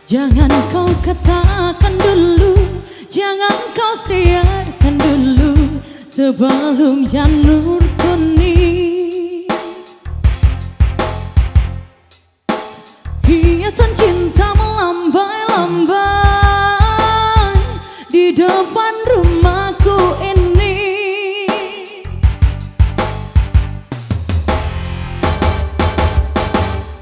Jangan kau katakan dulu, jangan kau siarkan dulu sebelum janur kuning. Hiasan cinta melambai-lambai di depan rumahku ini.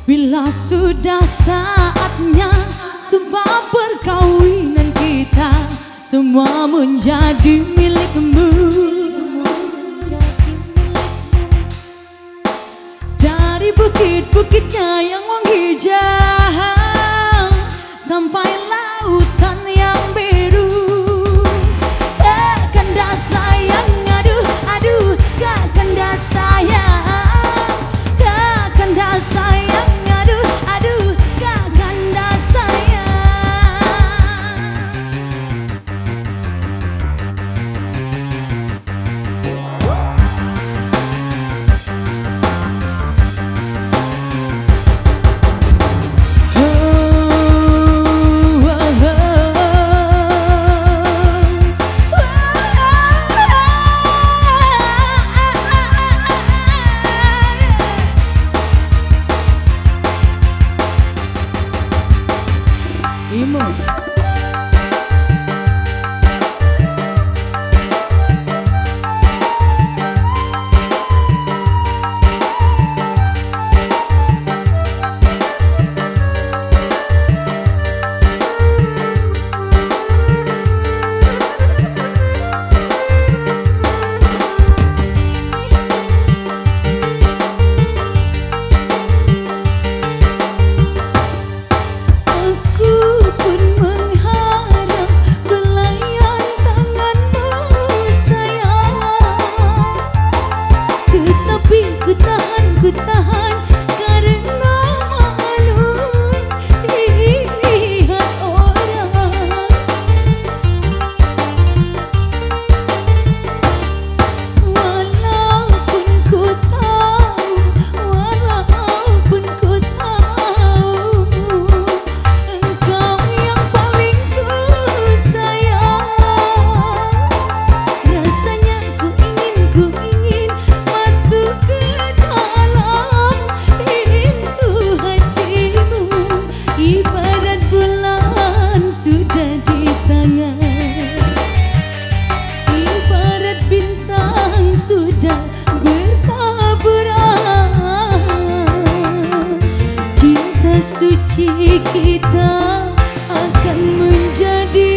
Bila sudah saatnya sumpah perkawinan kita, semua menjadi milikmu. Dari bukit-bukitnya yang menghijau sampai lautan yang biru. Kakanda sayang, aduh, aduh, kakanda sayang, kakanda sayang, aduh, aduh, kakanda sayang. Imo. Ku tahan karena malu dilihat orang. Walaupun ku tahu, walaupun ku tahu, engkau yang paling ku sayang. Rasanya ku ingin masuk ke ibarat bulan sudah di tangan, ibarat bintang sudah bertaburan. Cinta suci kita akan menjadi